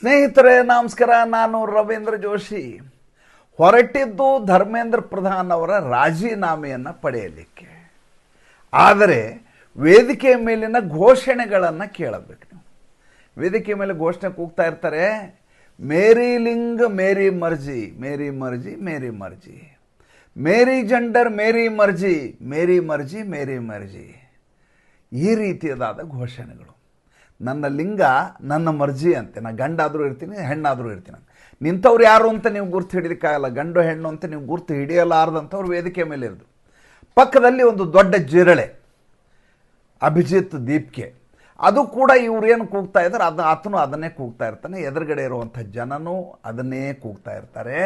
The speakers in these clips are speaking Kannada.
ಸ್ನೇಹಿತರೆ ನಮಸ್ಕಾರ. ನಾನು ರವೀಂದ್ರ ಜೋಶಿ. ಹೊರಟಿದ್ದು ಧರ್ಮೇಂದ್ರ ಪ್ರಧಾನ್ ಅವರ ರಾಜೀನಾಮೆಯನ್ನು ಪಡೆಯಲಿಕ್ಕೆ. ಆದರೆ ವೇದಿಕೆ ಮೇಲಿನ ಘೋಷಣೆಗಳನ್ನು ಕೇಳಬೇಕು. ನೀವು ವೇದಿಕೆ ಮೇಲೆ ಘೋಷಣೆ ಕೂಗ್ತಾ ಇರ್ತಾರೆ, ಮೇರಿ ಲಿಂಗ್ ಮೇರಿ ಮರ್ಜಿ, ಮೇರಿ ಮರ್ಜಿ ಮೇರಿ ಮರ್ಜಿ, ಮೇರಿ ಜೆಂಡರ್ ಮೇರಿ ಮರ್ಜಿ, ಮೇರಿ ಮರ್ಜಿ ಮೇರಿ ಮರ್ಜಿ. ಈ ರೀತಿಯಾದ ಘೋಷಣೆಗಳು. ನನ್ನ ಲಿಂಗ ನನ್ನ ಮರ್ಜಿ ಅಂತೆ. ನಾನು ಗಂಡಾದರೂ ಇರ್ತೀನಿ, ಹೆಣ್ಣಾದರೂ ಇರ್ತೀನಿ. ನಿಂತವ್ರು ಯಾರು ಅಂತ ನೀವು ಗುರ್ತು ಹಿಡಿಲಿಕ್ಕಾಗಲ್ಲ. ಗಂಡು ಹೆಣ್ಣು ಅಂತ ನೀವು ಗುರ್ತು ಹಿಡಿಯಲಾರ್ದಂಥವ್ರು ವೇದಿಕೆ ಮೇಲೆ ಇರೋದು. ಪಕ್ಕದಲ್ಲಿ ಒಂದು ದೊಡ್ಡ ಜಿರಳೆ, ಅಭಿಜಿತ್ ದೀಪ್ಕೆ. ಅದು ಕೂಡ ಇವ್ರು ಏನು ಕೂಗ್ತಾ ಇದ್ದಾರೆ ಆತನು ಅದನ್ನೇ ಕೂಗ್ತಾ ಇರ್ತಾನೆ. ಎದುರುಗಡೆ ಇರುವಂಥ ಜನನೂ ಅದನ್ನೇ ಕೂಗ್ತಾ ಇರ್ತಾರೆ.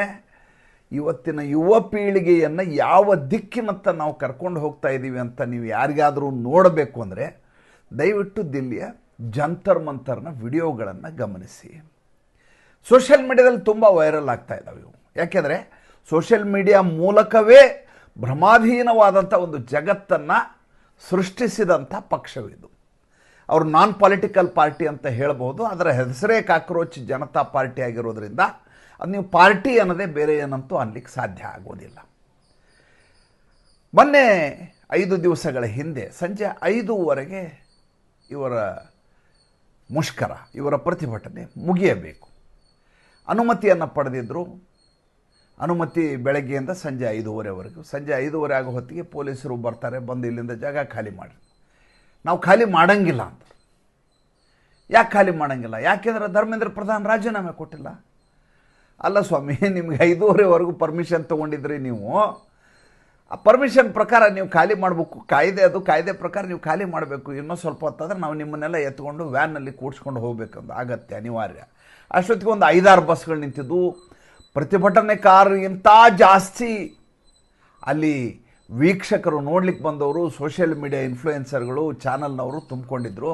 ಇವತ್ತಿನ ಯುವ ಪೀಳಿಗೆಯನ್ನು ಯಾವ ದಿಕ್ಕಿನತ್ತ ನಾವು ಕರ್ಕೊಂಡು ಹೋಗ್ತಾ ಇದ್ದೀವಿ ಅಂತ ನೀವು ಯಾರಿಗಾದರೂ ನೋಡಬೇಕು ಅಂದರೆ ದಯವಿಟ್ಟು ದಿಲ್ಲಿಯ ಜಂತರ್ ಮಂತರ್ನ ವಿಡಿಯೋಗಳನ್ನು ಗಮನಿಸಿ. ಸೋಷಿಯಲ್ ಮೀಡಿಯಾದಲ್ಲಿ ತುಂಬ ವೈರಲ್ ಆಗ್ತಾ ಇದ್ದಾವೆ ಇವು. ಯಾಕೆಂದರೆ ಸೋಷಿಯಲ್ ಮೀಡಿಯಾ ಮೂಲಕವೇ ಭ್ರಮಾಧೀನವಾದಂಥ ಒಂದು ಜಗತ್ತನ್ನು ಸೃಷ್ಟಿಸಿದಂಥ ಪಕ್ಷವಿದು. ಅವರು ನಾನ್ ಪೊಲಿಟಿಕಲ್ ಪಾರ್ಟಿ ಅಂತ ಹೇಳ್ಬೋದು. ಅದರ ಹೆಸರೇ ಕಾಕ್ರೋಚ್ ಜನತಾ ಪಾರ್ಟಿ ಆಗಿರೋದ್ರಿಂದ ಅದು ನೀವು ಪಾರ್ಟಿ ಅನ್ನೋದೇ ಬೇರೆ ಏನಂತೂ ಅನ್ಲಿಕ್ಕೆ ಸಾಧ್ಯ ಆಗೋದಿಲ್ಲ. ಮೊನ್ನೆ 5 ದಿವಸಗಳ ಹಿಂದೆ ಸಂಜೆ 5:15 ಇವರ ಮುಷ್ಕರ, ಇವರ ಪ್ರತಿಭಟನೆ ಮುಗಿಯಬೇಕು. ಅನುಮತಿಯನ್ನು ಪಡೆದಿದ್ದರು. ಅನುಮತಿ ಬೆಳಗ್ಗೆಯಿಂದ ಸಂಜೆ 5:30ವರೆಗೂ. ಸಂಜೆ 5:30 ಆಗೋ ಹೊತ್ತಿಗೆ ಪೊಲೀಸರು ಬರ್ತಾರೆ, ಬಂದು ಇಲ್ಲಿಂದ ಜಾಗ ಖಾಲಿ ಮಾಡಿ. ನಾವು ಖಾಲಿ ಮಾಡೋಂಗಿಲ್ಲ ಅಂತ. ಯಾಕೆ ಖಾಲಿ ಮಾಡೋಂಗಿಲ್ಲ? ಯಾಕೆಂದರೆ ಧರ್ಮೇಂದ್ರ ಪ್ರಧಾನ್ ರಾಜೀನಾಮೆ ಕೊಟ್ಟಿಲ್ಲ. ಅಲ್ಲ ಸ್ವಾಮಿ, ನಿಮ್ಗೆ 5:30ವರೆಗೂ ಪರ್ಮಿಷನ್ ತೊಗೊಂಡಿದ್ರಿ. ನೀವು ಆ ಪರ್ಮಿಷನ್ ಪ್ರಕಾರ ನೀವು ಖಾಲಿ ಮಾಡಬೇಕು. ಕಾಯ್ದೆ ಪ್ರಕಾರ ನೀವು ಖಾಲಿ ಮಾಡಬೇಕು. ಇನ್ನೂ ಸ್ವಲ್ಪ ಹೊತ್ತಾದ್ರೆ ನಾವು ನಿಮ್ಮನ್ನೆಲ್ಲ ಎತ್ಕೊಂಡು ವ್ಯಾನ್ನಲ್ಲಿ ಕೂಡಿಸ್ಕೊಂಡು ಹೋಗ್ಬೇಕಂದು ಅಗತ್ಯ, ಅನಿವಾರ್ಯ. ಅಷ್ಟೊತ್ತಿಗೆ ಒಂದು 5-6 ಬಸ್ಗಳು ನಿಂತಿದ್ದು. ಪ್ರತಿಭಟನೆಕಾರರಿಗಿಂತ ಜಾಸ್ತಿ ಅಲ್ಲಿ ವೀಕ್ಷಕರು, ನೋಡ್ಲಿಕ್ಕೆ ಬಂದವರು, ಸೋಷಿಯಲ್ ಮೀಡಿಯಾ ಇನ್ಫ್ಲೂಯೆನ್ಸರ್ಗಳು, ಚಾನಲ್ನವರು ತುಂಬಿಕೊಂಡಿದ್ರು.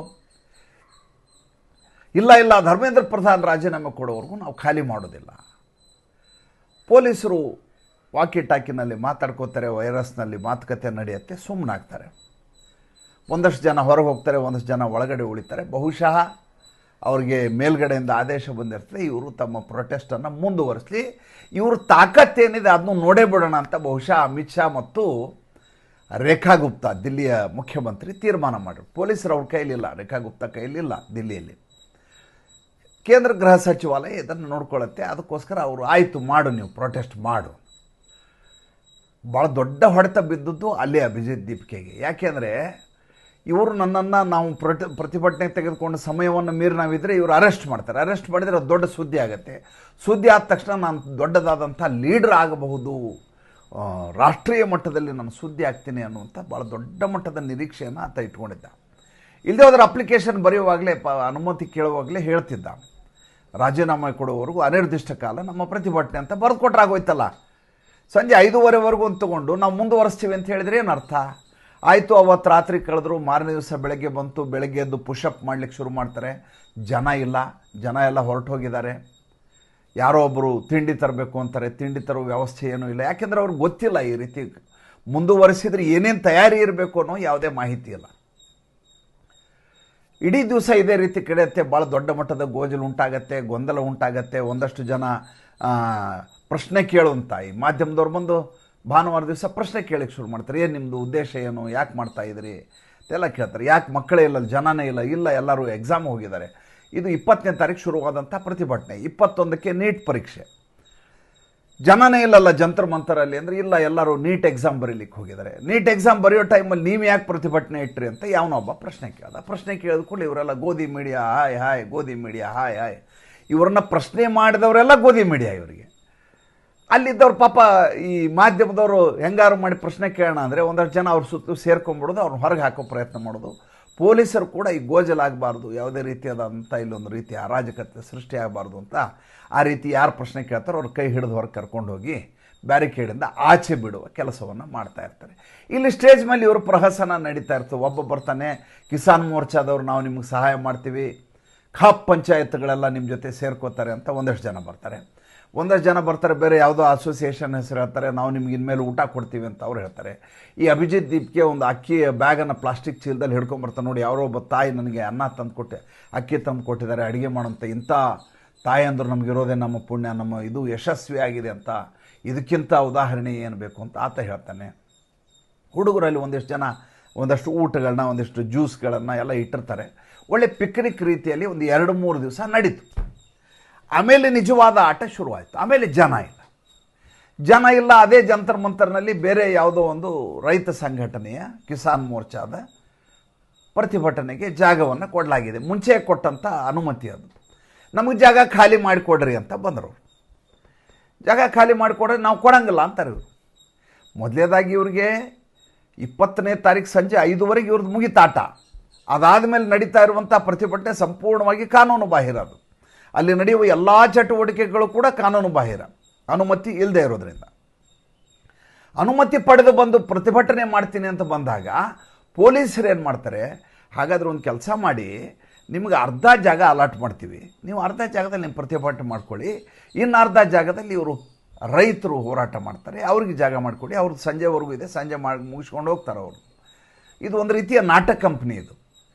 ಇಲ್ಲ ಧರ್ಮೇಂದ್ರ ಪ್ರಧಾನ್ ರಾಜೀನಾಮೆ ಕೊಡೋವರೆಗೂ ನಾವು ಖಾಲಿ ಮಾಡೋದಿಲ್ಲ. ಪೊಲೀಸರು ವಾಕಿ ಟಾಕಿನಲ್ಲಿ ಮಾತಾಡ್ಕೋತಾರೆ, ವೈರಸ್ನಲ್ಲಿ ಮಾತುಕತೆ ನಡೆಯುತ್ತೆ, ಸುಮ್ಮನಾಗ್ತಾರೆ. ಒಂದಷ್ಟು ಜನ ಹೊರಗೆ ಹೋಗ್ತಾರೆ, ಒಂದಷ್ಟು ಜನ ಒಳಗಡೆ ಉಳಿತಾರೆ. ಬಹುಶಃ ಅವ್ರಿಗೆ ಮೇಲ್ಗಡೆಯಿಂದ ಆದೇಶ ಬಂದಿರ್ತದೆ, ಇವರು ತಮ್ಮ ಪ್ರೊಟೆಸ್ಟನ್ನು ಮುಂದುವರಿಸಲಿ, ಇವರು ತಾಕತ್ತೇನಿದೆ ಅದನ್ನು ನೋಡೇ ಬಿಡೋಣ ಅಂತ ಬಹುಶಃ ಅಮಿತ್ ಶಾ ಮತ್ತು ರೇಖಾ ಗುಪ್ತಾ, ದಿಲ್ಲಿಯ ಮುಖ್ಯಮಂತ್ರಿ, ತೀರ್ಮಾನ ಮಾಡಿದ್ರು. ಪೊಲೀಸರು ಅವ್ರ ಕೈಲಿಲ್ಲ, ರೇಖಾ ಗುಪ್ತಾ ಕೈಲಿಲ್ಲ. ದಿಲ್ಲಿಯಲ್ಲಿ ಕೇಂದ್ರ ಗೃಹ ಸಚಿವಾಲಯ ಇದನ್ನು ನೋಡ್ಕೊಳ್ಳುತ್ತೆ. ಅದಕ್ಕೋಸ್ಕರ ಅವರು ಆಯಿತು ಮಾಡು, ನೀವು ಪ್ರೊಟೆಸ್ಟ್ ಮಾಡು. ಭಾಳ ದೊಡ್ಡ ಹೊಡೆತ ಬಿದ್ದದ್ದು ಅಲ್ಲಿ ಅಭಿಜಿತ್ ದೀಪ್ಕೆಗೆ. ಯಾಕೆಂದರೆ ಇವರು ನನ್ನನ್ನು ನಾವು ಪ್ರತಿಭಟನೆ ತೆಗೆದುಕೊಂಡು ಸಮಯವನ್ನು ಮೀರಿ ನಾವಿದ್ದರೆ ಇವರು ಅರೆಸ್ಟ್ ಮಾಡ್ತಾರೆ. ಅರೆಸ್ಟ್ ಮಾಡಿದರೆ ಅದು ದೊಡ್ಡ ಸುದ್ದಿ ಆಗುತ್ತೆ. ಸುದ್ದಿ ಆದ ತಕ್ಷಣ ನಾನು ದೊಡ್ಡದಾದಂಥ ಲೀಡರ್ ಆಗಬಹುದು, ರಾಷ್ಟ್ರೀಯ ಮಟ್ಟದಲ್ಲಿ ನಾನು ಸುದ್ದಿ ಆಗ್ತೀನಿ ಅನ್ನುವಂಥ ಭಾಳ ದೊಡ್ಡ ಮಟ್ಟದ ನಿರೀಕ್ಷೆಯನ್ನು ಆತ ಇಟ್ಕೊಂಡಿದ್ದ. ಇಲ್ಲದೆ ಹೋದರೆ ಅಪ್ಲಿಕೇಶನ್ ಬರೆಯುವಾಗಲೇ, ಅನುಮತಿ ಕೇಳುವಾಗಲೇ ಹೇಳ್ತಿದ್ದ, ರಾಜೀನಾಮೆ ಕೊಡುವವರೆಗೂ ಅನಿರ್ದಿಷ್ಟ ಕಾಲ ನಮ್ಮ ಪ್ರತಿಭಟನೆ ಅಂತ ಬರೆದು ಕೊಟ್ಟರೆ ಆಗೋಯ್ತಲ್ಲ. ಸಂಜೆ 5:30ವರೆಗೂ ಅಂತ ತೊಗೊಂಡು ನಾವು ಮುಂದುವರಿಸ್ತೀವಿ ಅಂತ ಹೇಳಿದ್ರೆ ಏನು ಅರ್ಥ ಆಯಿತು? ಅವತ್ತು ರಾತ್ರಿ ಕಳೆದ್ರು, ಮಾರನೇ ದಿವಸ ಬೆಳಗ್ಗೆ ಬಂತು. ಬೆಳಗ್ಗೆ ಎದ್ದು ಪುಷಪ್ ಮಾಡಲಿಕ್ಕೆ ಶುರು ಮಾಡ್ತಾರೆ. ಜನ ಇಲ್ಲ, ಜನ ಎಲ್ಲ ಹೊರಟು ಹೋಗಿದ್ದಾರೆ. ಯಾರೋ ಒಬ್ಬರು ತಿಂಡಿ ತರಬೇಕು ಅಂತಾರೆ, ತಿಂಡಿ ತರೋ ವ್ಯವಸ್ಥೆ ಏನೂ ಇಲ್ಲ. ಯಾಕೆಂದರೆ ಅವ್ರಿಗೆ ಗೊತ್ತಿಲ್ಲ ಈ ರೀತಿ ಮುಂದುವರಿಸಿದ್ರೆ ಏನೇನು ತಯಾರಿ ಇರಬೇಕು ಅನ್ನೋ ಯಾವುದೇ ಮಾಹಿತಿ ಇಲ್ಲ. ಇಡೀ ದಿವಸ ಇದೇ ರೀತಿ ಕಡೆಯುತ್ತೆ. ಭಾಳ ದೊಡ್ಡ ಮಟ್ಟದ ಗೋಜಲು ಉಂಟಾಗತ್ತೆ, ಗೊಂದಲ ಉಂಟಾಗತ್ತೆ. ಒಂದಷ್ಟು ಜನ ಪ್ರಶ್ನೆ ಕೇಳುವಂಥ ಈ ಮಾಧ್ಯಮದವ್ರು ಬಂದು ಭಾನುವಾರ ದಿವಸ ಪ್ರಶ್ನೆ ಕೇಳಕ್ಕೆ ಶುರು ಮಾಡ್ತಾರೆ. ಏನು ನಿಮ್ಮದು ಉದ್ದೇಶ ಏನು, ಯಾಕೆ ಮಾಡ್ತಾ ಇದ್ರಿ ಅಂತೆಲ್ಲ ಕೇಳ್ತಾರೆ. ಯಾಕೆ ಮಕ್ಕಳೇ ಇಲ್ಲ, ಜನನೇ ಇಲ್ಲ, ಎಲ್ಲರೂ ಎಕ್ಸಾಮ್ ಹೋಗಿದ್ದಾರೆ. ಇದು 20ನೇ ತಾರೀಕು ಶುರುವಾದಂಥ ಪ್ರತಿಭಟನೆ. 21ಕ್ಕೆ ನೀಟ್ ಪರೀಕ್ಷೆ. ಜನನೇ ಇಲ್ಲಲ್ಲ ಜಂತರ್ ಮಂತರಲ್ಲಿ ಅಂದರೆ ಇಲ್ಲ, ಎಲ್ಲರೂ ನೀಟ್ ಎಕ್ಸಾಮ್ ಬರೀಲಿಕ್ಕೆ ಹೋಗಿದ್ದಾರೆ. ನೀಟ್ ಎಕ್ಸಾಮ್ ಬರೆಯೋ ಟೈಮಲ್ಲಿ ನೀವು ಯಾಕೆ ಪ್ರತಿಭಟನೆ ಇಟ್ರಿ ಅಂತ ಯಾವನೊಬ್ಬ ಪ್ರಶ್ನೆ ಕೇಳ್ದ. ಪ್ರಶ್ನೆ ಕೇಳಿದ ಕೂಡಲೇ ಇವರೆಲ್ಲ ಗೋಧಿ ಮೀಡಿಯಾ ಹಾಯ್, ಗೋಧಿ ಮೀಡಿಯಾ ಹಾಯ್. ಇವ್ರನ್ನ ಪ್ರಶ್ನೆ ಮಾಡಿದವರೆಲ್ಲ ಗೋಧಿ ಮೀಡಿಯಾ. ಇವರಿಗೆ ಅಲ್ಲಿದ್ದವ್ರು ಪಾಪ ಈ ಮಾಧ್ಯಮದವರು ಹೆಂಗಾರು ಮಾಡಿ ಪ್ರಶ್ನೆ ಕೇಳೋಣ ಅಂದರೆ ಒಂದಷ್ಟು ಜನ ಅವ್ರ ಸುತ್ತು ಸೇರ್ಕೊಂಡ್ಬಿಡೋದು, ಅವ್ರನ್ನ ಹೊರಗೆ ಹಾಕೋ ಪ್ರಯತ್ನ ಮಾಡೋದು. ಪೊಲೀಸರು ಕೂಡ ಈ ಗೋಜಲಾಗಬಾರ್ದು, ಯಾವುದೇ ರೀತಿಯಾದಂಥ ಇಲ್ಲೊಂದು ರೀತಿ ಅರಾಜಕತೆ ಸೃಷ್ಟಿ ಆಗಬಾರ್ದು ಅಂತ ಆ ರೀತಿ ಯಾರು ಪ್ರಶ್ನೆ ಕೇಳ್ತಾರೋ ಅವ್ರ ಕೈ ಹಿಡಿದು ಹೊರಗೆ ಕರ್ಕೊಂಡು ಹೋಗಿ ಬ್ಯಾರಿಕೇಡಿಂದ ಆಚೆ ಬಿಡುವ ಕೆಲಸವನ್ನು ಮಾಡ್ತಾ ಇರ್ತಾರೆ. ಇಲ್ಲಿ ಸ್ಟೇಜ್ ಮೇಲೆ ಇವರು ಪ್ರಹಸನ ನಡೀತಾ ಇರ್ತವೆ. ಒಬ್ಬ ಬರ್ತಾನೆ, ಕಿಸಾನ್ ಮೋರ್ಚಾದವ್ರು ನಾವು ನಿಮಗೆ ಸಹಾಯ ಮಾಡ್ತೀವಿ, ಖಾಪ್ ಪಂಚಾಯತ್ಗಳೆಲ್ಲ ನಿಮ್ಮ ಜೊತೆ ಸೇರ್ಕೋತಾರೆ ಅಂತ ಒಂದಷ್ಟು ಜನ ಬರ್ತಾರೆ. ಒಂದಷ್ಟು ಜನ ಬರ್ತಾರೆ, ಬೇರೆ ಯಾವುದೋ ಅಸೋಸಿಯೇಷನ್ ಹೆಸರು ಹೇಳ್ತಾರೆ, ನಾವು ನಿಮ್ಗೆ ಇನ್ಮೇಲೆ ಊಟ ಕೊಡ್ತೀವಿ ಅಂತ ಅವ್ರು ಹೇಳ್ತಾರೆ. ಈ ಅಭಿಜಿತ್ ದೀಪ್ಗೆ ಒಂದು ಅಕ್ಕಿ ಬ್ಯಾಗನ್ನು ಪ್ಲಾಸ್ಟಿಕ್ ಚೀಲದಲ್ಲಿ ಹಿಡ್ಕೊಂಬರ್ತಾರೆ. ನೋಡಿ, ಯಾರೋ ಒಬ್ಬ ತಾಯಿ ನನಗೆ ಅನ್ನ ತಂದು ಕೊಟ್ಟೆ, ಅಕ್ಕಿ ತಂದು ಕೊಟ್ಟಿದ್ದಾರೆ, ಅಡುಗೆ ಮಾಡೋಂಥ ಇಂಥ ತಾಯಂದ್ರು ನಮಗಿರೋದೇ ನಮ್ಮ ಪುಣ್ಯ, ನಮ್ಮ ಇದು ಯಶಸ್ವಿಯಾಗಿದೆ ಅಂತ, ಇದಕ್ಕಿಂತ ಉದಾಹರಣೆ ಏನು ಬೇಕು ಅಂತ ಆತ ಹೇಳ್ತಾನೆ. ಹುಡುಗರಲ್ಲಿ ಒಂದಿಷ್ಟು ಜನ ಒಂದಷ್ಟು ಊಟಗಳನ್ನ, ಒಂದಿಷ್ಟು ಜ್ಯೂಸ್ಗಳನ್ನು ಎಲ್ಲ ಇಟ್ಟಿರ್ತಾರೆ. ಒಳ್ಳೆ ಪಿಕ್ನಿಕ್ ರೀತಿಯಲ್ಲಿ ಒಂದು 2-3 ದಿವಸ ನಡೀತು. ಆಮೇಲೆ ನಿಜವಾದ ಆಟ ಶುರುವಾಯಿತು. ಆಮೇಲೆ ಜನ ಇಲ್ಲ. ಅದೇ ಜಂತರ್ ಮಂತರ್ನಲ್ಲಿ ಬೇರೆ ಯಾವುದೋ ಒಂದು ರೈತ ಸಂಘಟನೆಯ ಕಿಸಾನ್ ಮೋರ್ಚಾದ ಪ್ರತಿಭಟನೆಗೆ ಜಾಗವನ್ನು ಕೊಡಲಾಗಿದೆ. ಮುಂಚೆ ಕೊಟ್ಟಂಥ ಅನುಮತಿ ಅದು. ನಮಗೆ ಜಾಗ ಖಾಲಿ ಮಾಡಿಕೊಡ್ರಿ ಅಂತ ಬಂದರು. ಜಾಗ ಖಾಲಿ ಮಾಡಿಕೊಡ್ರಿ, ನಾವು ಕೊಡಂಗಿಲ್ಲ ಅಂತಾರೆ ಇವರು. ಮೊದಲೇದಾಗಿ ಇವ್ರಿಗೆ 20ನೇ ತಾರೀಕು ಸಂಜೆ 5:00 ಇವ್ರದ್ದು ಮುಗಿತಾಟ. ಅದಾದಮೇಲೆ ನಡೀತಾ ಇರುವಂಥ ಪ್ರತಿಭಟನೆ ಸಂಪೂರ್ಣವಾಗಿ ಕಾನೂನು ಬಾಹಿರ. ಅದು ಅಲ್ಲಿ ನಡೆಯುವ ಎಲ್ಲ ಚಟುವಟಿಕೆಗಳು ಕೂಡ ಕಾನೂನು ಬಾಹಿರ, ಅನುಮತಿ ಇಲ್ಲದೆ ಇರೋದ್ರಿಂದ. ಅನುಮತಿ ಪಡೆದು ಬಂದು ಪ್ರತಿಭಟನೆ ಮಾಡ್ತೀನಿ ಅಂತ ಬಂದಾಗ ಪೊಲೀಸರು ಏನು ಮಾಡ್ತಾರೆ, ಹಾಗಾದರೆ ಒಂದು ಕೆಲಸ ಮಾಡಿ, ನಿಮಗೆ ಅರ್ಧ ಜಾಗ ಅಲಾಟ್ ಮಾಡ್ತೀವಿ, ನೀವು ಅರ್ಧ ಜಾಗದಲ್ಲಿ ನಿಮ್ಮ ಪ್ರತಿಭಟನೆ ಮಾಡ್ಕೊಳ್ಳಿ, ಇನ್ನು ಅರ್ಧ ಜಾಗದಲ್ಲಿ ಇವರು ರೈತರು ಹೋರಾಟ ಮಾಡ್ತಾರೆ, ಅವ್ರಿಗೆ ಜಾಗ ಮಾಡಿಕೊಡಿ, ಅವ್ರದ್ದು ಸಂಜೆವರೆಗೂ ಇದೆ, ಸಂಜೆ ಮುಗಿಸ್ಕೊಂಡು ಹೋಗ್ತಾರೆ ಅವರು. ಇದು ಒಂದು ರೀತಿಯ ನಾಟಕ ಕಂಪ್ನಿ ಇದು.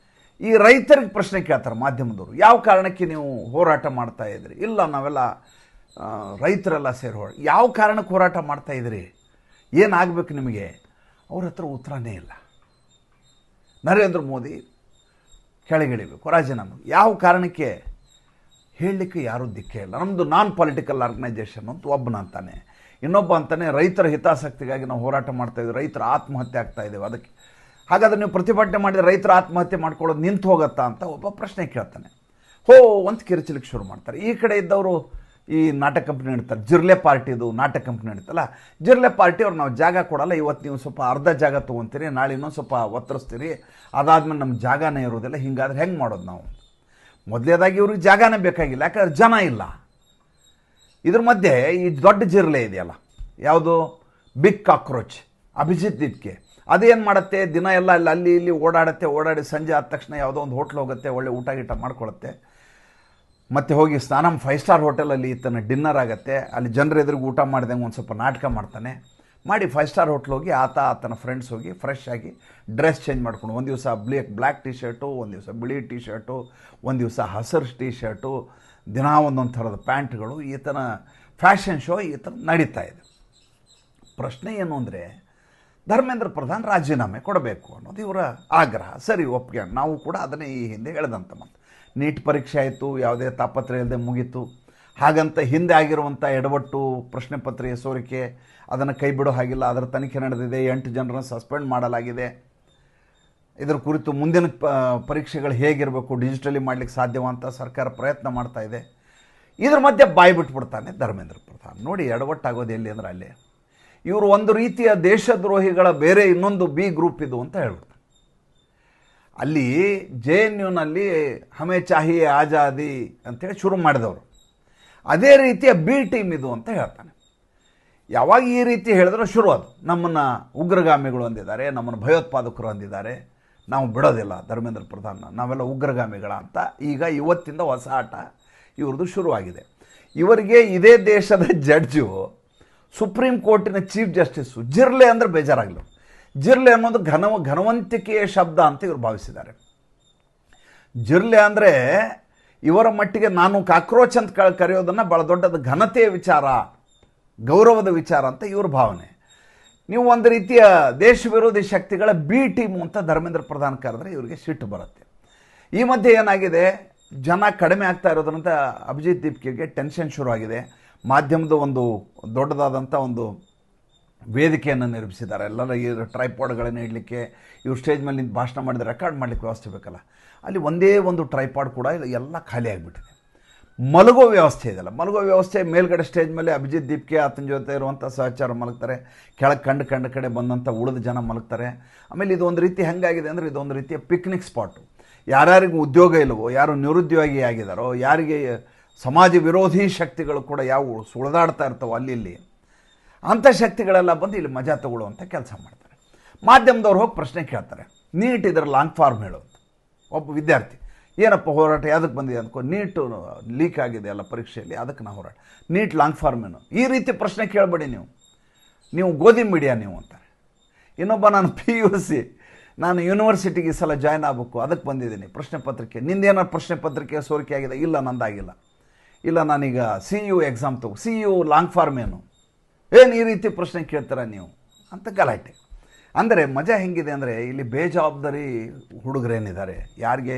ಈ ರೈತರಿಗೆ ಪ್ರಶ್ನೆ ಕೇಳ್ತಾರೆ ಮಾಧ್ಯಮದವರು, ಯಾವ ಕಾರಣಕ್ಕೆ ನೀವು ಹೋರಾಟ ಮಾಡ್ತಾ ಇದ್ರಿ? ಇಲ್ಲ, ನಾವೆಲ್ಲ ರೈತರೆಲ್ಲ ಸೇರಿ ಯಾವ ಕಾರಣಕ್ಕೆ ಹೋರಾಟ ಮಾಡ್ತಾ ಇದ್ರಿ, ಏನಾಗಬೇಕು ನಿಮಗೆ? ಅವ್ರ ಹತ್ರ ಉತ್ತರನೇ ಇಲ್ಲ. ನರೇಂದ್ರ ಮೋದಿ ಕೆಳಗಿಳಿಬೇಕು, ರಾಜೀನಾಮೆ. ಯಾವ ಕಾರಣಕ್ಕೆ ಹೇಳಲಿಕ್ಕೆ ಯಾರೂ ದಿಕ್ಕೇ ಇಲ್ಲ. ನಮ್ಮದು ನಾನ್ ಪೊಲಿಟಿಕಲ್ ಆರ್ಗನೈಜೇಷನ್ ಅಂತ ಒಬ್ಬನಂತಾನೆ, ಇನ್ನೊಬ್ಬ ಅಂತಾನೆ ರೈತರ ಹಿತಾಸಕ್ತಿಗಾಗಿ ನಾವು ಹೋರಾಟ ಮಾಡ್ತಾಯಿದ್ದೀವಿ, ರೈತರ ಆತ್ಮಹತ್ಯೆ ಆಗ್ತಾ ಇದ್ದೇವೆ, ಅದಕ್ಕೆ. ಹಾಗಾದರೆ ನೀವು ಪ್ರತಿಭಟನೆ ಮಾಡಿದರೆ ರೈತರ ಆತ್ಮಹತ್ಯೆ ಮಾಡ್ಕೊಳ್ಳೋದು ನಿಂತು ಹೋಗುತ್ತಾ ಅಂತ ಒಬ್ಬ ಪ್ರಶ್ನೆ ಕೇಳ್ತಾನೆ. ಅಂತ ಕಿರಿಚಲಿಕ್ಕೆ ಶುರು ಮಾಡ್ತಾರೆ. ಈ ಕಡೆ ಇದ್ದವರು ಈ ನಾಟಕ ಕಂಪ್ನಿ ನಡೀತಾರೆ, ಜಿರ್ಲೆ ಪಾರ್ಟಿದು ನಾಟಕ ಕಂಪ್ನಿ ನಡೀತಲ್ಲ, ಜಿರ್ಲೆ ಪಾರ್ಟಿ ಅವ್ರು ನಾವು ಜಾಗ ಕೊಡಲ್ಲ, ಇವತ್ತು ನೀವು ಸ್ವಲ್ಪ ಅರ್ಧ ಜಾಗ ತೊಗೊತೀರಿ, ನಾಳೆ ಇನ್ನೊಂದು ಸ್ವಲ್ಪ ಒತ್ತರಿಸ್ತೀರಿ, ಅದಾದಮೇಲೆ ನಮ್ಮ ಜಾಗನೇ ಇರೋದಿಲ್ಲ, ಹಿಂಗಾದ್ರೆ ಹೆಂಗೆ ಮಾಡೋದು ನಾವು? ಮೊದಲೇದಾಗಿ ಇವ್ರಿಗೆ ಜಾಗನೇ ಬೇಕಾಗಿಲ್ಲ, ಯಾಕಂದ್ರೆ ಜನ ಇಲ್ಲ. ಇದ್ರ ಮಧ್ಯೆ ಈ ದೊಡ್ಡ ಜಿರ್ಲೆ ಇದೆಯಲ್ಲ, ಯಾವುದು ಬಿಗ್ ಕಾಕ್ರೋಚ್, ಅಭಿಜಿತ್ ದೀಪ್ಗೆ, ಅದೇನು ಮಾಡುತ್ತೆ, ದಿನ ಎಲ್ಲ ಅಲ್ಲಿ ಇಲ್ಲಿ ಓಡಾಡಿ ಸಂಜೆ ಆದ ತಕ್ಷಣ ಯಾವುದೋ ಒಂದು ಹೋಟ್ಲ್ ಹೋಗುತ್ತೆ, ಒಳ್ಳೆ ಊಟ ಗೀಟ ಮಾಡ್ಕೊಳುತ್ತೆ, ಮತ್ತು ಹೋಗಿ ಸ್ನಾನ 5 ಸ್ಟಾರ್ ಹೋಟೆಲಲ್ಲಿ ಈತನ ಡಿನ್ನರ್ ಆಗುತ್ತೆ, ಅಲ್ಲಿ ಜನರ ಎದುರಿಗೆ ಊಟ ಮಾಡಿದಂಗೆ ಒಂದು ಸ್ವಲ್ಪ ನಾಟಕ ಮಾಡ್ತಾನೆ, ಮಾಡಿ 5 ಸ್ಟಾರ್ ಹೋಟ್ಲ್ ಹೋಗಿ ಆತನ ಫ್ರೆಂಡ್ಸ್ ಹೋಗಿ ಫ್ರೆಶ್ ಆಗಿ ಡ್ರೆಸ್ ಚೇಂಜ್ ಮಾಡ್ಕೊಂಡು, ಒಂದು ದಿವಸ ಬ್ಲ್ಯಾಕ್ ಟಿ ಶರ್ಟು, ಒಂದು ದಿವಸ ಬಿಳಿ ಟಿ ಶರ್ಟು, ಒಂದು ದಿವಸ ಹಸಿರು ಟಿ ಶರ್ಟು, ದಿನ ಒಂದೊಂದು ಥರದ ಪ್ಯಾಂಟ್ಗಳು, ಈತನ ಫ್ಯಾಷನ್ ಶೋ ಈತನ ನಡೀತಾ ಇದೆ. ಪ್ರಶ್ನೆ ಏನು ಅಂದರೆ, ಧರ್ಮೇಂದ್ರ ಪ್ರಧಾನ್ ರಾಜೀನಾಮೆ ಕೊಡಬೇಕು ಅನ್ನೋದು ಇವರ ಆಗ್ರಹ. ಸರಿ, ಒಪ್ಪಿಗೆ, ನಾವು ಕೂಡ ಅದನ್ನೇ ಈ ಹಿಂದೆ ಹೇಳಿದಂಥ ಮಾತು. ನೀಟ್ ಪರೀಕ್ಷೆ ಆಯಿತು, ಯಾವುದೇ ತಾಪತ್ರೆ ಇಲ್ಲದೆ ಮುಗೀತು. ಹಾಗಂತ ಹಿಂದೆ ಆಗಿರುವಂಥ ಎಡವಟ್ಟು, ಪ್ರಶ್ನೆ ಪತ್ರಿಕೆ ಸೋರಿಕೆ, ಅದನ್ನು ಕೈ ಬಿಡೋ ಹಾಗಿಲ್ಲ, ಅದರ ತನಿಖೆ ನಡೆದಿದೆ, 8 ಜನರನ್ನು ಸಸ್ಪೆಂಡ್ ಮಾಡಲಾಗಿದೆ. ಇದರ ಕುರಿತು ಮುಂದಿನ ಪರೀಕ್ಷೆಗಳು ಹೇಗಿರಬೇಕು, ಡಿಜಿಟಲಿ ಮಾಡಲಿಕ್ಕೆ ಸಾಧ್ಯವಂತ ಸರ್ಕಾರ ಪ್ರಯತ್ನ ಮಾಡ್ತಾ ಇದೆ. ಇದ್ರ ಮಧ್ಯೆ ಬಾಯಿ ಬಿಟ್ಬಿಡ್ತಾನೆ ಧರ್ಮೇಂದ್ರ ಪ್ರಧಾನ್. ನೋಡಿ, ಎಡವಟ್ಟಾಗೋದು ಎಲ್ಲಿ ಅಂದರೆ ಅಲ್ಲೇ. ಇವರು ಒಂದು ರೀತಿಯ ದೇಶದ್ರೋಹಿಗಳ ಬೇರೆ ಇನ್ನೊಂದು ಬಿ ಗ್ರೂಪ್ ಇದು ಅಂತ ಹೇಳ್ಬಿಡ್ತಾರೆ. ಅಲ್ಲಿ JNUನಲ್ಲಿ ಹಮೇ ಚಾಹಿಯೆ ಆಜಾದಿ ಅಂತೇಳಿ ಶುರು ಮಾಡಿದವರು, ಅದೇ ರೀತಿಯ ಬಿ ಟೀಮ್ ಇದು ಅಂತ ಹೇಳ್ತಾನೆ. ಯಾವಾಗ ಈ ರೀತಿ ಹೇಳಿದ್ರೆ ಶುರು ಅದು, ನಮ್ಮನ್ನು ಉಗ್ರಗಾಮಿಗಳು ಅಂದಿದ್ದಾರೆ, ನಮ್ಮನ್ನು ಭಯೋತ್ಪಾದಕರು ಅಂದಿದ್ದಾರೆ, ನಾವು ಬಿಡೋದಿಲ್ಲ ಧರ್ಮೇಂದ್ರ ಪ್ರಧಾನ್, ನಾವೆಲ್ಲ ಉಗ್ರಗಾಮಿಗಳ ಅಂತ. ಈಗ ಇವತ್ತಿಂದ ಹೊಸ ಆಟ ಇವ್ರದ್ದು ಶುರುವಾಗಿದೆ. ಇವರಿಗೆ ಇದೇ ದೇಶದ ಜಡ್ಜು, ಸುಪ್ರೀಂ ಕೋರ್ಟಿನ ಚೀಫ್ ಜಸ್ಟಿಸ್ಸು, ಜಿರ್ಲೆ ಅಂದರೆ ಬೇಜಾರಾಗಲು, ಜಿರ್ಲೆ ಅನ್ನೋದು ಘನವಂತಿಕೆಯ ಶಬ್ದ ಅಂತ ಇವರು ಭಾವಿಸಿದ್ದಾರೆ. ಜಿರ್ಲೆ ಅಂದರೆ ಇವರ ಮಟ್ಟಿಗೆ ನಾನು ಕಾಕ್ರೋಚ್ ಅಂತ ಕರೆಯೋದನ್ನು ಭಾಳ ದೊಡ್ಡದು ಘನತೆಯ ವಿಚಾರ, ಗೌರವದ ವಿಚಾರ ಅಂತ ಇವ್ರ ಭಾವನೆ. ನೀವು ಒಂದು ರೀತಿಯ ದೇಶ ವಿರೋಧಿ ಶಕ್ತಿಗಳ ಬಿ ಟೀಮು ಅಂತ ಧರ್ಮೇಂದ್ರ ಪ್ರಧಾನ್ ಕರೆದ್ರೆ ಇವರಿಗೆ ಸಿಟ್ಟು ಬರುತ್ತೆ. ಈ ಮಧ್ಯೆ ಏನಾಗಿದೆ, ಜನ ಕಡಿಮೆ ಆಗ್ತಾ ಇರೋದ್ರಿಂದ ಅಭಿಜಿತ್ ದೀಪ್ಗೆ ಟೆನ್ಷನ್ ಶುರುವಾಗಿದೆ. ಮಾಧ್ಯಮದ ಒಂದು ದೊಡ್ಡದಾದಂಥ ಒಂದು ವೇದಿಕೆಯನ್ನು ನಿರ್ಮಿಸಿದ್ದಾರೆ. ಎಲ್ಲರ ಈ ಟ್ರೈಪಾಡ್ಗಳನ್ನು ಇಡಲಿಕ್ಕೆ, ಇವ್ರು ಸ್ಟೇಜ್ ಮೇಲೆ ನಿಂತು ಭಾಷಣ ಮಾಡಿದ್ರೆ ರೆಕಾರ್ಡ್ ಮಾಡಲಿಕ್ಕೆ ವ್ಯವಸ್ಥೆ ಬೇಕಲ್ಲ, ಅಲ್ಲಿ ಒಂದೇ ಒಂದು ಟ್ರೈಪಾಡ್ ಕೂಡ ಎಲ್ಲ ಖಾಲಿ ಆಗಿಬಿಟ್ಟಿದೆ. ಮಲಗೋ ವ್ಯವಸ್ಥೆ ಇದೆಯಲ್ಲ, ಮಲಗೋ ವ್ಯವಸ್ಥೆ ಮೇಲ್ಗಡೆ ಸ್ಟೇಜ್ ಮೇಲೆ ಅಭಿಜಿತ್ ದೀಪ್ಗೆ ಆತನ ಜೊತೆ ಇರುವಂಥ ಸಹಚಾರ ಮಲಗ್ತಾರೆ, ಕೆಳಗೆ ಕಂಡ ಕಡೆ ಬಂದಂಥ ಉಳಿದ ಜನ ಮಲಗ್ತಾರೆ. ಆಮೇಲೆ ಇದೊಂದು ರೀತಿ ಹೆಂಗಾಗಿದೆ ಅಂದರೆ, ಇದೊಂದು ರೀತಿಯ ಪಿಕ್ನಿಕ್ ಸ್ಪಾಟು. ಯಾರ್ಯಾರಿಗೂ ಉದ್ಯೋಗ ಇಲ್ಲವೋ, ಯಾರು ನಿರುದ್ಯೋಗಿ ಆಗಿದ್ದಾರೋ, ಯಾರಿಗೆ ಸಮಾಜ ವಿರೋಧಿ ಶಕ್ತಿಗಳು ಕೂಡ ಯಾವ ಸುಳಿದಾಡ್ತಾ ಇರ್ತಾವೋ ಅಲ್ಲಿ ಇಲ್ಲಿ, ಅಂಥ ಶಕ್ತಿಗಳೆಲ್ಲ ಬಂದು ಇಲ್ಲಿ ಮಜಾ ತಗೊಳ್ಳುವಂಥ ಕೆಲಸ ಮಾಡ್ತಾರೆ. ಮಾಧ್ಯಮದವ್ರು ಹೋಗಿ ಪ್ರಶ್ನೆ ಕೇಳ್ತಾರೆ, ನೀಟ್ ಇದರ ಲಾಂಗ್ ಫಾರ್ಮ್ ಹೇಳು ಅಂತ. ಒಬ್ಬ ವಿದ್ಯಾರ್ಥಿ, ಏನಪ್ಪ ಹೋರಾಟ ಯಾವುದಕ್ಕೆ ಬಂದಿದೆ ಅಂದ್ಕೊ, ನೀಟು ಲೀಕ್ ಆಗಿದೆ ಅಲ್ಲ ಪರೀಕ್ಷೆಯಲ್ಲಿ, ಅದಕ್ಕೆ ನಾವು ಹೋರಾಟ, ನೀಟ್ ಲಾಂಗ್ ಫಾರ್ಮ್ ಏನು, ಈ ರೀತಿ ಪ್ರಶ್ನೆ ಕೇಳಬೇಡಿ, ನೀವು ಗೋಧಿ ಮೀಡಿಯಾ ನೀವು ಅಂತಾರೆ. ಇನ್ನೊಬ್ಬ, ನಾನು PUC, ನಾನು ಯೂನಿವರ್ಸಿಟಿಗೆ ಈ ಸಲ ಜಾಯ್ನ್ ಆಗಬೇಕು, ಅದಕ್ಕೆ ಬಂದಿದ್ದೀನಿ, ಪ್ರಶ್ನೆ ಪತ್ರಿಕೆ, ನಿಂದೇನೋ ಪ್ರಶ್ನೆ ಪತ್ರಿಕೆ ಸೋರಿಕೆ ಆಗಿದೆ, ಇಲ್ಲ ನಂದಾಗಿಲ್ಲ. ಇಲ್ಲ ನಾನೀಗ ಸಿ ಯು ಎಕ್ಸಾಮ್ ತಗೋ, ಸಿ ಯು ಲಾಂಗ್ ಫಾರ್ಮ್ ಏನು ಈ ರೀತಿ ಪ್ರಶ್ನೆ ಕೇಳ್ತೀರ ನೀವು ಅಂತ ಗಲಾಟೆ. ಅಂದರೆ ಮಜಾ ಹೆಂಗಿದೆ ಅಂದರೆ, ಇಲ್ಲಿ ಬೇಜವಾಬ್ದಾರಿ ಹುಡುಗರೇನಿದ್ದಾರೆ, ಯಾರಿಗೆ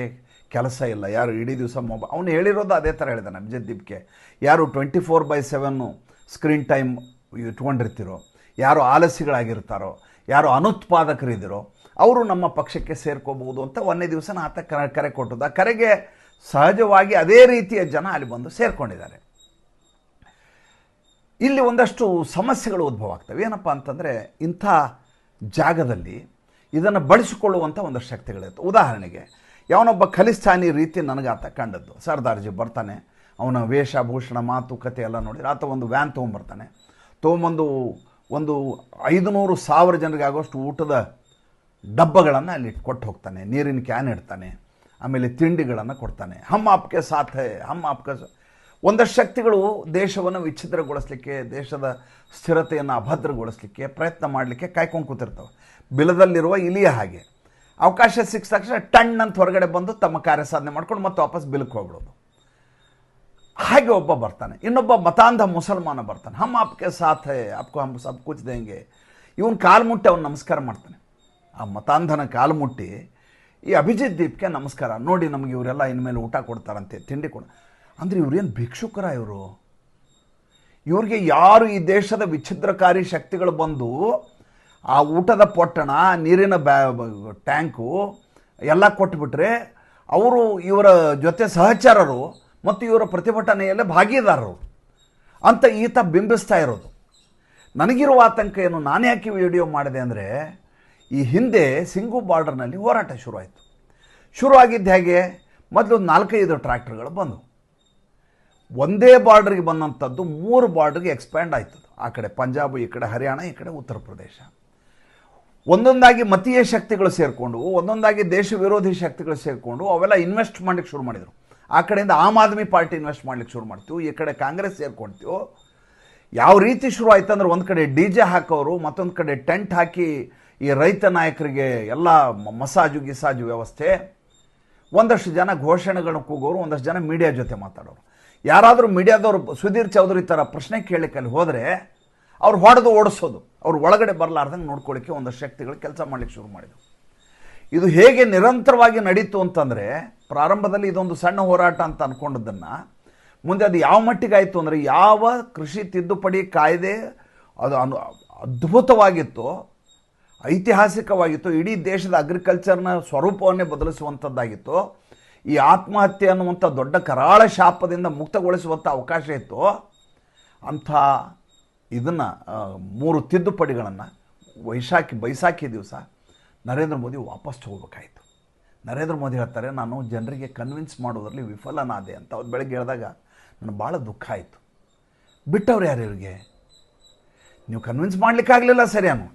ಕೆಲಸ ಇಲ್ಲ, ಯಾರು ಇಡೀ ದಿವಸ ಅವನು ಹೇಳಿರೋದು ಅದೇ ಥರ ಹೇಳಿದಾನೆ ಅಭಿಜಿತ್. ಯಾರು 24/7 ಸ್ಕ್ರೀನ್ ಟೈಮ್ ಇಟ್ಕೊಂಡಿರ್ತಿರೋ, ಯಾರು ಆಲಸ್ಯಗಳಾಗಿರ್ತಾರೋ, ಯಾರು ಅನುತ್ಪಾದಕರಿದ್ದೀರೋ ಅವರು ನಮ್ಮ ಪಕ್ಷಕ್ಕೆ ಸೇರ್ಕೋಬಹುದು ಅಂತ ಒಂದೇ ದಿವಸ ಆತ ಕರೆ ಕೊಟ್ಟದ್ದು. ಆ ಕರೆಗೆ ಸಹಜವಾಗಿ ಅದೇ ರೀತಿಯ ಜನ ಅಲ್ಲಿ ಬಂದು ಸೇರ್ಕೊಂಡಿದ್ದಾರೆ. ಇಲ್ಲಿ ಒಂದಷ್ಟು ಸಮಸ್ಯೆಗಳು ಉದ್ಭವ ಆಗ್ತವೆ. ಏನಪ್ಪ ಅಂತಂದರೆ, ಇಂಥ ಜಾಗದಲ್ಲಿ ಇದನ್ನು ಬಳಸಿಕೊಳ್ಳುವಂಥ ಒಂದಷ್ಟು ಶಕ್ತಿಗಳಿರುತ್ತೆ. ಉದಾಹರಣೆಗೆ ಯಾವನೊಬ್ಬ ಖಲಿಸ್ತಾನಿ ರೀತಿ ನನಗೆ ಆತ ಕಂಡದ್ದು. ಸರ್ದಾರ್ಜಿ ಬರ್ತಾನೆ, ಅವನ ವೇಷಭೂಷಣ ಮಾತುಕತೆ ಎಲ್ಲ ನೋಡಿದ್ರೆ ಆತ ಒಂದು ವ್ಯಾನ್ ತೊಗೊಂಬಂದು ಒಂದು 500,000 ಜನರಿಗೆ ಆಗೋಷ್ಟು ಊಟದ ಡಬ್ಬಗಳನ್ನು ಅಲ್ಲಿ ಕೊಟ್ಟು ಹೋಗ್ತಾನೆ, ನೀರಿನ ಕ್ಯಾನ್ ಇಡ್ತಾನೆ, ಆಮೇಲೆ ತಿಂಡಿಗಳನ್ನು ಕೊಡ್ತಾನೆ. ಹಮ್ ಆಪ್ಕೆ ಸಾಥ್ ಹೈ, ಹಮ್ ಆಪ್ಕೆ ಒಂದಷ್ಟು ಶಕ್ತಿಗಳು ದೇಶವನ್ನು ವಿಚ್ಛಿದ್ರಗೊಳಿಸಲಿಕ್ಕೆ, ದೇಶದ ಸ್ಥಿರತೆಯನ್ನು ಅಭದ್ರಗೊಳಿಸಲಿಕ್ಕೆ ಪ್ರಯತ್ನ ಮಾಡಲಿಕ್ಕೆ ಕಾಯ್ಕೊಂಡು ಕೂತಿರ್ತವೆ. ಬಿಲದಲ್ಲಿರುವ ಇಲಿಯ ಹಾಗೆ ಅವಕಾಶ ಸಿಕ್ಕ ತಕ್ಷಣ ಟಣ್ ಅಂತ ಹೊರಗಡೆ ಬಂದು ತಮ್ಮ ಕಾರ್ಯ ಸಾಧನೆ ಮಾಡ್ಕೊಂಡು ಮತ್ತೆ ವಾಪಸ್ ಬಿಲಕ್ಕೆ ಹೋಗ್ಬಿಡೋದು. ಹಾಗೆ ಒಬ್ಬ ಬರ್ತಾನೆ. ಇನ್ನೊಬ್ಬ ಮತಾಂಧ ಮುಸಲ್ಮಾನ ಬರ್ತಾನೆ, ಹಮ್ ಆಪ್ಕೆ ಸಾಥ್ ಹೈ, ಆಪ್ಕೋ ಹಮ್ ಸಬ್ ಕುಚ್ ದೇಂಗೆ. ಇವನು ಕಾಲು ಮುಟ್ಟಿ ಅವ್ನು ನಮಸ್ಕಾರ ಮಾಡ್ತಾನೆ. ಆ ಮತಾಂಧನ ಕಾಲು ಮುಟ್ಟಿ ಈ ಅಭಿಜಿತ್ ದೀಪ್ಗೆ ನಮಸ್ಕಾರ, ನೋಡಿ ನಮಗೆ ಇವರೆಲ್ಲ ಇನ್ಮೇಲೆ ಊಟ ಕೊಡ್ತಾರಂತೆ, ತಿಂಡಿ ಕೊಡ ಅಂದರೆ ಇವ್ರೇನು ಭಿಕ್ಷುಕರ ಇವ್ರಿಗೆ ಯಾರು ಈ ದೇಶದ ವಿಚ್ಛಿದ್ರಕಾರಿ ಶಕ್ತಿಗಳು ಬಂದು ಆ ಊಟದ ಪೊಟ್ಟಣ, ನೀರಿನ ಟ್ಯಾಂಕು ಎಲ್ಲ ಕೊಟ್ಬಿಟ್ರೆ ಅವರು ಇವರ ಜೊತೆ ಸಹಚರರು ಮತ್ತು ಇವರ ಪ್ರತಿಭಟನೆಯಲ್ಲೇ ಭಾಗಿದಾರರು ಅಂತ ಈತ ಬಿಂಬಿಸ್ತಾ ಇರೋದು. ನನಗಿರುವ ಆತಂಕ ಏನು, ನಾನು ಯಾಕೆ ವಿಡಿಯೋ ಮಾಡಿದೆ ಅಂದರೆ, ಈ ಹಿಂದೆ ಸಿಂಗು ಬಾರ್ಡರ್ನಲ್ಲಿ ಹೋರಾಟ ಶುರುವಾಗಿದ್ದು ಹೇಗೆ, ಮೊದಲು 4-5 ಟ್ರ್ಯಾಕ್ಟರ್ಗಳು ಬಂದು ಒಂದೇ ಬಾರ್ಡರ್ಗೆ ಬಂದಂಥದ್ದು 3 ಬಾರ್ಡರ್ಗೆ ಎಕ್ಸ್ಪ್ಯಾಂಡ್ ಆಯ್ತದು. ಆ ಕಡೆ ಪಂಜಾಬ್, ಈ ಕಡೆ ಹರಿಯಾಣ, ಈ ಕಡೆ ಉತ್ತರ ಪ್ರದೇಶ. ಒಂದೊಂದಾಗಿ ಮತೀಯ ಶಕ್ತಿಗಳು ಸೇರಿಕೊಂಡು, ಒಂದೊಂದಾಗಿ ದೇಶ ವಿರೋಧಿ ಶಕ್ತಿಗಳು ಸೇರಿಕೊಂಡು ಅವೆಲ್ಲ ಇನ್ವೆಸ್ಟ್ ಮಾಡಲಿಕ್ಕೆ ಶುರು ಮಾಡಿದರು. ಆ ಕಡೆಯಿಂದ ಆಮ್ ಆದ್ಮಿ ಪಾರ್ಟಿ ಇನ್ವೆಸ್ಟ್ ಮಾಡಲಿಕ್ಕೆ ಶುರು ಮಾಡ್ತೀವಿ, ಈ ಕಡೆ ಕಾಂಗ್ರೆಸ್ ಸೇರ್ಕೊಳ್ತೀವಿ. ಯಾವ ರೀತಿ ಶುರು ಆಯ್ತು ಅಂದರೆ, ಒಂದು ಕಡೆ DJ ಹಾಕೋರು, ಮತ್ತೊಂದು ಕಡೆ ಟೆಂಟ್ ಹಾಕಿ ಈ ರೈತ ನಾಯಕರಿಗೆ ಎಲ್ಲ ಮಸಾಜು ಗಿಸಾಜು ವ್ಯವಸ್ಥೆ, ಒಂದಷ್ಟು ಜನ ಘೋಷಣೆಗಳನ್ನು ಕೂಗೋರು, ಒಂದಷ್ಟು ಜನ ಮೀಡಿಯಾ ಜೊತೆ ಮಾತಾಡೋರು. ಯಾರಾದರೂ ಮೀಡಿಯಾದವರು ಸುಧೀರ್ ಚೌಧರಿ ಥರ ಪ್ರಶ್ನೆ ಕೇಳಲಿಕ್ಕೆ ಅಲ್ಲಿ ಹೋದರೆ ಅವ್ರು ಹೊಡೆದು ಓಡಿಸೋದು, ಅವ್ರು ಒಳಗಡೆ ಬರಲಾರ್ದಂಗೆ ನೋಡ್ಕೊಳ್ಳಿಕ್ಕೆ ಒಂದಷ್ಟು ಶಕ್ತಿಗಳು ಕೆಲಸ ಮಾಡಲಿಕ್ಕೆ ಶುರು ಮಾಡಿದರು. ಇದು ಹೇಗೆ ನಿರಂತರವಾಗಿ ನಡೀತು ಅಂತಂದರೆ, ಪ್ರಾರಂಭದಲ್ಲಿ ಇದೊಂದು ಸಣ್ಣ ಹೋರಾಟ ಅಂತ ಅಂದ್ಕೊಂಡದ್ದನ್ನು ಮುಂದೆ ಅದು ಯಾವ ಮಟ್ಟಿಗಾಯಿತು ಅಂದರೆ, ಯಾವ ಕೃಷಿ ತಿದ್ದುಪಡಿ ಕಾಯ್ದೆ ಅದು ಅದ್ಭುತವಾಗಿತ್ತು, ಐತಿಹಾಸಿಕವಾಗಿತ್ತು, ಇಡೀ ದೇಶದ ಅಗ್ರಿಕಲ್ಚರ್ನ ಸ್ವರೂಪವನ್ನೇ ಬದಲಿಸುವಂಥದ್ದಾಗಿತ್ತು, ಈ ಆತ್ಮಹತ್ಯೆ ಅನ್ನುವಂಥ ದೊಡ್ಡ ಕರಾಳ ಶಾಪದಿಂದ ಮುಕ್ತಗೊಳಿಸುವಂಥ ಅವಕಾಶ ಇತ್ತು. ಅಂಥ ಇದನ್ನು 3 ತಿದ್ದುಪಡಿಗಳನ್ನು ಬೈಸಾಖಿ ದಿವಸ ನರೇಂದ್ರ ಮೋದಿ ವಾಪಸ್ ತಗೋಬೇಕಾಯಿತು. ನರೇಂದ್ರ ಮೋದಿ ಹೇಳ್ತಾರೆ, ನಾನು ಜನರಿಗೆ ಕನ್ವಿನ್ಸ್ ಮಾಡೋದ್ರಲ್ಲಿ ವಿಫಲನಾದೆ ಅಂತ. ಅವ್ರು ಬೆಳಗ್ಗೆ ಹೇಳಿದಾಗ ನನಗೆ ಭಾಳ ದುಃಖ ಆಯಿತು. ಬಿಟ್ಟವ್ರು ಯಾರು ಇವ್ರಿಗೆ? ನೀವು ಕನ್ವಿನ್ಸ್ ಮಾಡಲಿಕ್ಕಾಗಲಿಲ್ಲ, ಸರಿಯಾನು,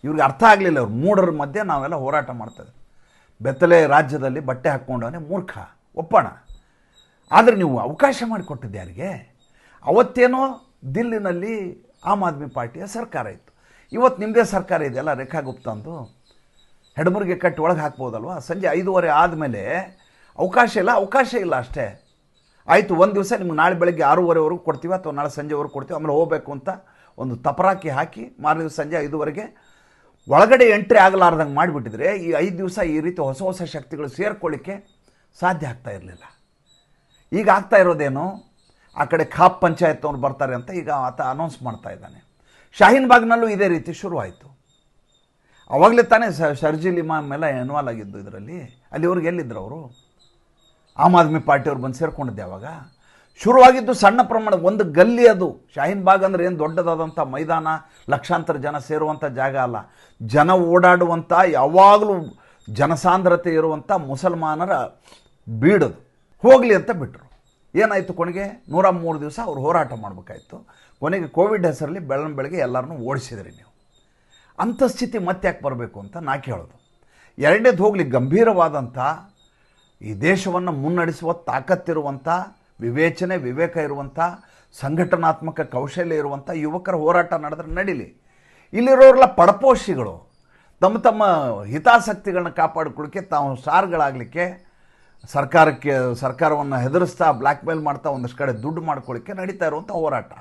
ಇವ್ರಿಗೆ ಅರ್ಥ ಆಗಲಿಲ್ಲ. ಅವ್ರು ಮೂಢರ ಮಧ್ಯೆ ನಾವೆಲ್ಲ ಹೋರಾಟ ಮಾಡ್ತೇವೆ. ಬೆತ್ತಲೆ ರಾಜ್ಯದಲ್ಲಿ ಬಟ್ಟೆ ಹಾಕ್ಕೊಂಡವನೇ ಮೂರ್ಖ, ಒಪ್ಪೋಣ. ಆದರೆ ನೀವು ಅವಕಾಶ ಮಾಡಿಕೊಟ್ಟಿದ್ದು ಯಾರಿಗೆ? ಅವತ್ತೇನೋ ದಿಲ್ಲಿನಲ್ಲಿ ಆಮ್ ಆದ್ಮಿ ಪಾರ್ಟಿಯ ಸರ್ಕಾರ ಇತ್ತು, ಇವತ್ತು ನಿಮ್ಮದೇ ಸರ್ಕಾರ ಇದೆಯಲ್ಲ, ರೇಖಾ ಗುಪ್ತಂದು ಹೆಡಮುರಿಗೆ ಕಟ್ಟಿ ಒಳಗೆ ಹಾಕ್ಬೋದಲ್ವ? ಸಂಜೆ 5:30 ಆದಮೇಲೆ ಅವಕಾಶ ಇಲ್ಲ ಅಷ್ಟೇ. ಆಯಿತು, ಒಂದು ದಿವಸ ನಿಮ್ಗೆ ನಾಳೆ ಬೆಳಗ್ಗೆ 6:30ವರೆಗೂ ಕೊಡ್ತೀವಿ ಅಥವಾ ನಾಳೆ ಸಂಜೆವರೆಗೂ ಕೊಡ್ತೀವಿ, ಆಮೇಲೆ ಹೋಗಬೇಕು ಅಂತ ಒಂದು ತಪರಾಕಿ ಹಾಕಿ ಮಾರನೇ ದಿವಸ ಸಂಜೆ 5:00ವರೆಗೆ ಒಳಗಡೆ ಎಂಟ್ರಿ ಆಗಲಾರ್ದಂಗೆ ಮಾಡಿಬಿಟ್ಟಿದ್ರೆ ಈ 5 ದಿವಸ ಈ ರೀತಿ ಹೊಸ ಶಕ್ತಿಗಳು ಸೇರ್ಕೊಳ್ಳಿಕ್ಕೆ ಸಾಧ್ಯ ಆಗ್ತಾ ಇರಲಿಲ್ಲ. ಈಗ ಆಗ್ತಾ ಇರೋದೇನು, ಆ ಕಡೆ ಖಾಪ್ ಪಂಚಾಯತ್ ಅವ್ರು ಬರ್ತಾರೆ ಅಂತ ಈಗ ಆತ ಅನೌನ್ಸ್ ಮಾಡ್ತಾ ಇದ್ದಾನೆ. ಶಾಹೀನ್ ಬಾಗ್ನಲ್ಲೂ ಇದೇ ರೀತಿ ಶುರುವಾಯಿತು. ಅವಾಗಲೇ ತಾನೇ ಶರ್ಜಿಲ್ ಇಮಾಮ್ ಎಲ್ಲ ಇನ್ವಾಲ್ವ್ ಆಗಿದ್ದು ಇದರಲ್ಲಿ. ಅಲ್ಲಿವ್ರಿಗೆ ಎಲ್ಲಿದ್ದರು ಅವರು? ಆಮ್ ಆದ್ಮಿ ಪಾರ್ಟಿಯವ್ರು ಬಂದು ಸೇರ್ಕೊಂಡಿದ್ದೆ. ಅವಾಗ ಶುರುವಾಗಿದ್ದು ಸಣ್ಣ ಪ್ರಮಾಣ, ಒಂದು ಗಲ್ಲಿ ಅದು. ಶಾಹೀನ್ ಬಾಗ್ ಅಂದರೆ ಏನು ದೊಡ್ಡದಾದಂಥ ಮೈದಾನ, ಲಕ್ಷಾಂತರ ಜನ ಸೇರುವಂಥ ಜಾಗ ಅಲ್ಲ. ಜನ ಓಡಾಡುವಂಥ, ಯಾವಾಗಲೂ ಜನಸಾಂದ್ರತೆ ಇರುವಂಥ ಮುಸಲ್ಮಾನರ ಬೀಡದು. ಹೋಗಲಿ ಅಂತ ಬಿಟ್ಟರು. ಏನಾಯಿತು, ಕೊನೆಗೆ 103 ದಿವಸ ಅವ್ರು ಹೋರಾಟ ಮಾಡಬೇಕಾಯಿತು. ಕೊನೆಗೆ ಕೋವಿಡ್ ಹೆಸರಲ್ಲಿ ಬೆಳಗ್ಗೆ ಎಲ್ಲರನ್ನೂ ಓಡಿಸಿದ್ರಿ ನೀವು. ಅಂಥ ಸ್ಥಿತಿ ಮತ್ತೆ ಯಾಕೆ ಬರಬೇಕು ಅಂತ ನಾ ಕೇಳೋದು. ಎರಡನೇದು, ಹೋಗಲಿ, ಗಂಭೀರವಾದಂಥ ಈ ದೇಶವನ್ನು ಮುನ್ನಡೆಸುವ ತಾಕತ್ತಿರುವಂಥ, ವಿವೇಕ ಇರುವಂಥ, ಸಂಘಟನಾತ್ಮಕ ಕೌಶಲ್ಯ ಇರುವಂಥ ಯುವಕರ ಹೋರಾಟ ನಡೆದ್ರೆ ನಡೀಲಿ. ಇಲ್ಲಿರೋರೆಲ್ಲ ಪಡಪೋಷಿಗಳು, ತಮ್ಮ ಹಿತಾಸಕ್ತಿಗಳನ್ನ ಕಾಪಾಡಿಕೊಳ್ಳಿಕ್ಕೆ, ತಾವು ಸ್ಟಾರ್ಗಳಾಗಲಿಕ್ಕೆ ಸರ್ಕಾರವನ್ನು ಹೆದರಿಸ್ತಾ ಬ್ಲ್ಯಾಕ್ ಮೇಲ್ ಮಾಡ್ತಾ ಒಂದಷ್ಟು ಕಡೆ ದುಡ್ಡು ಮಾಡ್ಕೊಳ್ಳಿಕ್ಕೆ ನಡೀತಾ ಇರುವಂಥ ಹೋರಾಟ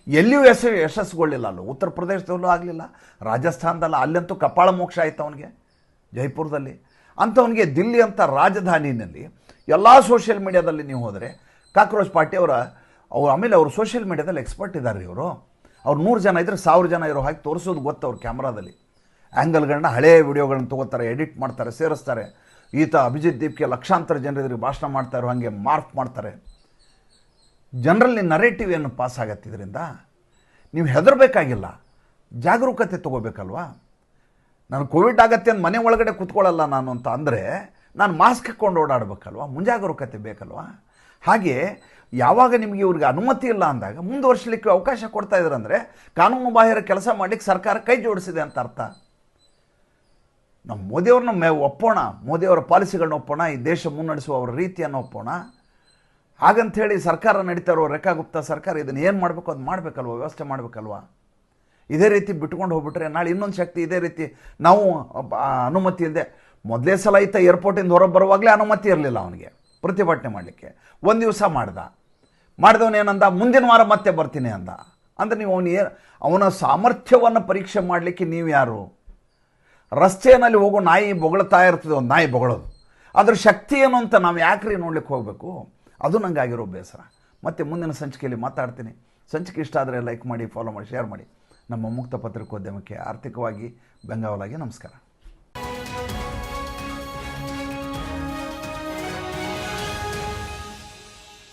ಎಲ್ಲಿಯೂ ಯಶಸ್ಸುಗೊಳ್ಳಿಲ್ಲ. ಅಲ್ಲೂ ಉತ್ತರ ಪ್ರದೇಶದಲ್ಲೂ ಆಗಲಿಲ್ಲ, ರಾಜಸ್ಥಾನದಲ್ಲ, ಅಲ್ಲಂತೂ ಕಪಾಳ ಮೋಕ್ಷ ಆಯಿತು ಅವನಿಗೆ, ಜೈಪುರದಲ್ಲಿ. ಅಂಥವನಿಗೆ ದಿಲ್ಲಿ ಅಂತ ರಾಜಧಾನಿನಲ್ಲಿ ಎಲ್ಲ ಸೋಷಿಯಲ್ ಮೀಡಿಯಾದಲ್ಲಿ ನೀವು ಹೋದರೆ ಕಾಕ್ರೋಚ್ ಪಾರ್ಟಿ ಆಮೇಲೆ ಅವರು ಸೋಷಿಯಲ್ ಮೀಡಿಯಾದಲ್ಲಿ ಎಕ್ಸ್ಪರ್ಟ್ ಇದ್ದಾರೆ. ಅವ್ರು 100 ಜನ ಇದ್ದರೆ 1000 ಜನ ಇರೋ ಹಾಗೆ ತೋರಿಸೋದು ಗೊತ್ತು. ಅವ್ರ ಕ್ಯಾಮ್ರಾದಲ್ಲಿ ಆ್ಯಂಗಲ್ಗಳನ್ನ, ಹಳೆಯ ವಿಡಿಯೋಗಳನ್ನ ತೊಗೋತಾರೆ, ಎಡಿಟ್ ಮಾಡ್ತಾರೆ, ಸೇರಿಸ್ತಾರೆ. ಈತ ಅಭಿಜಿತ್ ದೀಪ್ಗೆ ಲಕ್ಷಾಂತರ ಜನರಿಗೆ ಭಾಷಣ ಮಾಡ್ತಾ ಇರೋ ಹಾಗೆ ಮಾರ್ಕ್ ಮಾಡ್ತಾರೆ. ಜನರಲ್ಲಿ ನರೇಟಿವ್ ಏನು ಪಾಸ್ ಆಗತ್ತೆ. ಇದರಿಂದ ನೀವು ಹೆದರಬೇಕಾಗಿಲ್ಲ, ಜಾಗರೂಕತೆ ತೊಗೋಬೇಕಲ್ವಾ. ನಾನು ಕೋವಿಡ್ ಆಗತ್ತೆ ಅಂತ ಮನೆ ಒಳಗಡೆ ಕೂತ್ಕೊಳ್ಳಲ್ಲ ನಾನು ಅಂತ ಅಂದರೆ ನಾನು ಮಾಸ್ಕ್ ಹಾಕ್ಕೊಂಡು ಓಡಾಡಬೇಕಲ್ವ, ಮುಂಜಾಗರೂಕತೆ ಬೇಕಲ್ವಾ. ಹಾಗೆ ಯಾವಾಗ ನಿಮಗೆ ಇವ್ರಿಗೆ ಅನುಮತಿ ಇಲ್ಲ ಅಂದಾಗ ಮುಂದುವರಿಸಲಿಕ್ಕೆ ಅವಕಾಶ ಕೊಡ್ತಾ ಇದ್ರಂದರೆ ಕಾನೂನು ಬಾಹಿರ ಕೆಲಸ ಮಾಡಲಿಕ್ಕೆ ಸರ್ಕಾರ ಕೈ ಜೋಡಿಸಿದೆ ಅಂತ ಅರ್ಥ. ನಮ್ಮ ಮೋದಿಯವ್ರನ್ನ ಒಪ್ಪೋಣ, ಮೋದಿಯವರ ಪಾಲಿಸಿಗಳನ್ನ ಒಪ್ಪೋಣ, ಈ ದೇಶ ಮುನ್ನಡೆಸುವ ಅವರ ರೀತಿಯನ್ನು ಒಪ್ಪೋಣ. ಹಾಗಂಥೇಳಿ ಸರ್ಕಾರ ನಡೀತಾ ಇರೋ ರೇಖಾ ಗುಪ್ತಾ ಸರ್ಕಾರ ಇದನ್ನು ಏನು ಮಾಡಬೇಕು ಅದು ಮಾಡಬೇಕಲ್ವ, ವ್ಯವಸ್ಥೆ ಮಾಡಬೇಕಲ್ವ. ಇದೇ ರೀತಿ ಬಿಟ್ಕೊಂಡು ಹೋಗ್ಬಿಟ್ರೆ ನಾಳೆ ಇನ್ನೊಂದು ಶಕ್ತಿ ಇದೇ ರೀತಿ ನಾವು ಅನುಮತಿ ಇಲ್ಲದೆ, ಮೊದಲೇ ಸಲ ಈತ ಏರ್ಪೋರ್ಟಿಂದ ಹೊರಗೆ ಬರುವಾಗಲೇ ಅನುಮತಿ ಇರಲಿಲ್ಲ ಅವನಿಗೆ ಪ್ರತಿಭಟನೆ ಮಾಡಲಿಕ್ಕೆ. ಒಂದು ದಿವಸ ಮಾಡಿದವನೇನಂದ, ಮುಂದಿನ ವಾರ ಮತ್ತೆ ಬರ್ತೀನಿ ಅಂದ. ಅಂದರೆ ನೀವು ಅವನ ಸಾಮರ್ಥ್ಯವನ್ನು ಪರೀಕ್ಷೆ ಮಾಡಲಿಕ್ಕೆ ನೀವು ಯಾರು? ರಸ್ತೆಯಲ್ಲಿ ಹೋಗೋ ನಾಯಿ ಬೊಗಳ್ತಾ ಇರ್ತದೆ, ಒಂದು ನಾಯಿ ಬೊಗಳೋದು, ಅದ್ರ ಶಕ್ತಿ ಏನು ಅಂತ ನಾವು ಯಾಕ್ರಿ ನೋಡ್ಲಿಕ್ಕೆ ಹೋಗಬೇಕು? ಅದು ನನಗಾಗಿರೋ ಬೇಸರ. ಮತ್ತು ಮುಂದಿನ ಸಂಚಿಕೆಯಲ್ಲಿ ಮಾತಾಡ್ತೀನಿ. ಸಂಚಿಕೆ ಇಷ್ಟ ಆದರೆ ಲೈಕ್ ಮಾಡಿ, ಫಾಲೋ ಮಾಡಿ, ಶೇರ್ ಮಾಡಿ. ನಮ್ಮ ಮುಕ್ತ ಪತ್ರಿಕೋದ್ಯಮಕ್ಕೆ ಆರ್ಥಿಕವಾಗಿ ಬೆಂಗಾವಲಾಗಿ ನಮಸ್ಕಾರ.